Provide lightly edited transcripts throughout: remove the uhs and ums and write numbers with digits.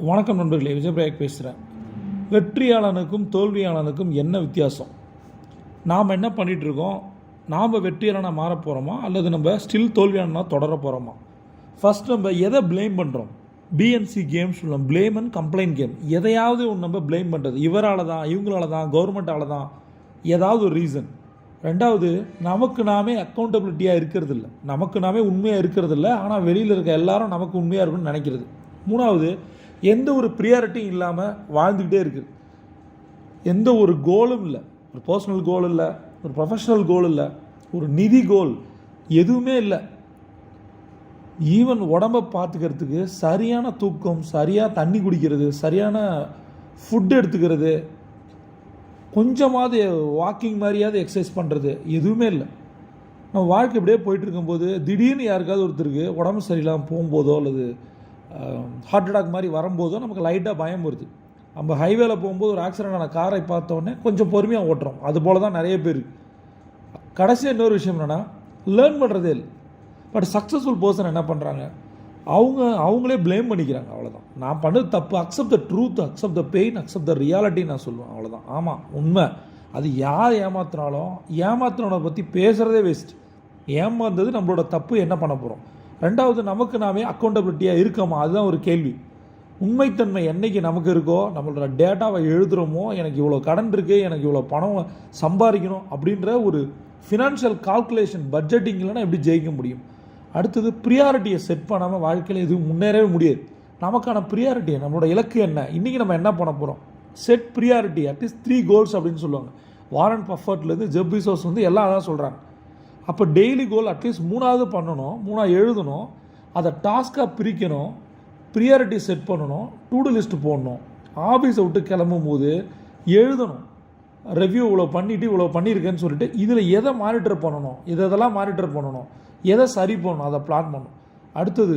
வணக்கம் நண்பர்களே, விஜயபிரயாக் பேசுகிறேன். வெற்றியாளனுக்கும் தோல்வியாளனுக்கும் என்ன வித்தியாசம்? நாம் என்ன பண்ணிகிட்ருக்கோம்? நாம் வெற்றியாளனாக மாற போகிறோமா அல்லது நம்ம ஸ்டில் தோல்வியாளனாக தொடர போகிறோமா? ஃபஸ்ட் நம்ம எதை ப்ளேம் பண்ணுறோம்? பிஎன்சி கேம் சொல்லலாம், ப்ளேம் அண்ட் கம்ப்ளைண்ட் கேம். எதையாவது ஒன்று நம்ம ப்ளேம் பண்ணுறது, இவரால் தான், இவங்களால தான், கவர்மெண்ட்டால் தான், ஏதாவது ஒரு ரீசன். ரெண்டாவது, நமக்கு நாமே அக்கௌண்டபிலிட்டியாக இருக்கிறதில்ல, நமக்கு நாமே உண்மையாக இருக்கிறதில்ல, ஆனால் வெளியில் இருக்க எல்லாரும் நமக்கு உண்மையாக இருக்குன்னு நினைக்கிறது. மூணாவது, எந்த ஒரு ப்ரியாரிட்டியும் இல்லாமல் வாழ்ந்துக்கிட்டே இருக்குது. எந்த ஒரு கோலும் இல்லை, ஒரு பர்சனல் கோல் இல்லை, ஒரு ப்ரொஃபஷனல் கோல் இல்லை, ஒரு நிதி கோல் எதுவுமே இல்லை. ஈவன் உடம்பை பார்த்துக்கிறதுக்கு சரியான தூக்கம், சரியாக தண்ணி குடிக்கிறது, சரியான ஃபுட் எடுத்துக்கிறது, கொஞ்சமாவது வாக்கிங் மாதிரியாவது எக்ஸசைஸ் பண்ணுறது எதுவுமே இல்லை. நம்ம வாழ்க்கை இப்படியே போயிட்டு இருக்கும்போது திடீர்னு யாருக்காவது ஒருத்தருக்கு உடம்பு சரியில்லாமல் போகும்போதோ அல்லது ஹார்ட் அட்டாக் மாதிரி வரும்போதோ நமக்கு லைட்டாக பயம் வருது. நம்ம ஹைவேல போகும்போது ஒரு ஆக்சிடென்டான காரை பார்த்தோன்னே கொஞ்சம் பொறுமையாக ஓட்டுறோம். அதுபோல் தான் நிறைய பேர். கடைசியாக இன்னொரு விஷயம் என்னென்னா, லேர்ன் பண்ணுறதே இல்லை. பட் சக்ஸஸ்ஃபுல் பர்சன் என்ன பண்ணுறாங்க, அவங்களே ப்ளேம் பண்ணிக்கிறாங்க. அவ்வளோதான், நான் பண்ணது தப்பு, accept the truth, accept the pain, accept the reality நான் சொல்லுவேன். அவ்வளோதான். ஆமாம், உண்மை. அது யார் ஏமாத்தினோட பற்றி பேசுகிறதே வேஸ்ட். ஏமாந்தது நம்மளோட தப்பு, என்ன பண்ண போகிறோம்? ரெண்டாவது, நமக்கு நாமே அக்கௌண்டபிலிட்டியாக இருக்கோமா? அதுதான் ஒரு கேள்வி. உண்மைத்தன்மை என்றைக்கு நமக்கு இருக்கோ, நம்மளோட டேட்டாவை எழுதுகிறோமோ, எனக்கு இவ்வளோ கடன் இருக்குது, எனக்கு இவ்வளோ பணம் சம்பாதிக்கணும் அப்படின்ற ஒரு ஃபினான்ஷியல் கால்குலேஷன், பட்ஜெட்டிங் இல்லைன்னா எப்படி ஜெயிக்க முடியும்? அடுத்தது, ப்ரியாரிட்டியை செட் பண்ணாமல் வாழ்க்கையில் எதுவும் முன்னேறவே முடியாது. நமக்கான ப்ரியாரிட்டி, நம்மளோட இலக்கு என்ன, இன்றைக்கி நம்ம என்ன பண்ண போகிறோம்? செட் ப்ரியாரிட்டி, அட்லீஸ்ட் 3 கோல்ஸ் அப்படின்னு சொல்லுவாங்க. வாரன் பஃபர்ட்லேருந்து ஜெஃப் பெசோஸ் எல்லாம் அதான் சொல்கிறாங்க. அப்போ டெய்லி கோல் அட்லீஸ்ட் 3 பண்ணணும், 3 எழுதணும், அதை டாஸ்க்காக பிரிக்கணும், ப்ரியாரிட்டி செட் பண்ணணும், டூ-டூ லிஸ்ட்டு போடணும். ஆஃபீஸை விட்டு கிளம்பும் போது எழுதணும், ரிவ்யூ இவ்வளோ பண்ணிவிட்டு இவ்வளோ பண்ணியிருக்கேன்னு சொல்லிட்டு இதில் எதை மானிட்டர் பண்ணணும், இதெல்லாம் மானிட்டர் பண்ணணும், எதை சரி பண்ணணும், அதை பிளான் பண்ணணும். அடுத்தது,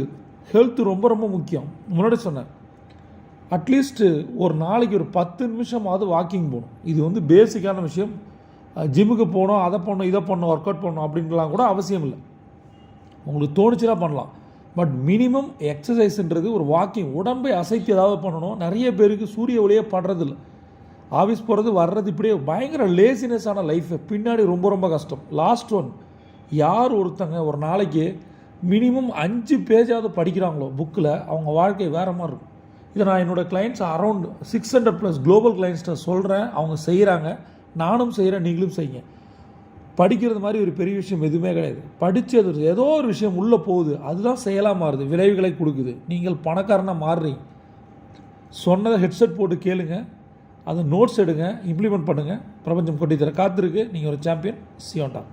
ஹெல்த் ரொம்ப ரொம்ப முக்கியம். முன்னாடி சொன்னேன், அட்லீஸ்ட்டு ஒரு நாளைக்கு ஒரு 10 நிமிஷமாவது வாக்கிங் போகணும். இது பேசிக்கான விஷயம். ஜிம்முக்கு போகணும், அதை பண்ணணும், இதை பண்ணணும், ஒர்க் அவுட் பண்ணணும் அப்படின்லாம் கூட அவசியம் இல்லை. உங்களுக்கு தோணுச்சுன்னா பண்ணலாம். பட் மினிமம் எக்ஸசைஸ்ன்றது ஒரு வாக்கிங், உடம்பை அசைத்து ஏதாவது பண்ணணும். நிறைய பேருக்கு சூரிய ஒளியே படுறதில்ல. ஆஃபீஸ் போகிறது வர்றது இப்படியே பயங்கர லேசினஸான லைஃபு, பின்னாடி ரொம்ப ரொம்ப கஷ்டம். லாஸ்ட் ஒன், யார் ஒருத்தங்க ஒரு நாளைக்கு மினிமம் 5 பேஜாவது படிக்கிறாங்களோ புக்கில், அவங்க வாழ்க்கை வேறு மாதிரி இருக்கும். இதை நான் என்னோடய கிளைண்ட்ஸ் அரௌண்ட் 600+ குளோபல் கிளைண்ட்ஸ்கிட்ட சொல்கிறேன். அவங்க செய்கிறாங்க, நானும் செய்கிறேன், நீங்களும் செய்யுங்க. படிக்கிறது மாதிரி ஒரு பெரிய விஷயம் எதுவுமே கிடையாது. படித்தது ஏதோ ஒரு விஷயம் உள்ளே போகுது, அதுதான் செயலாக மாறுது, விளைவுகளை கொடுக்குது. நீங்கள் பணக்காரனாக மாறுறீங்க. சொன்னதை ஹெட்செட் போட்டு கேளுங்க, அதை நோட்ஸ் எடுங்க, இம்ப்ளிமெண்ட் பண்ணுங்கள். பிரபஞ்சம் கொட்டி தர காத்திருக்கு. நீங்கள் ஒரு சாம்பியன். சியோண்டா.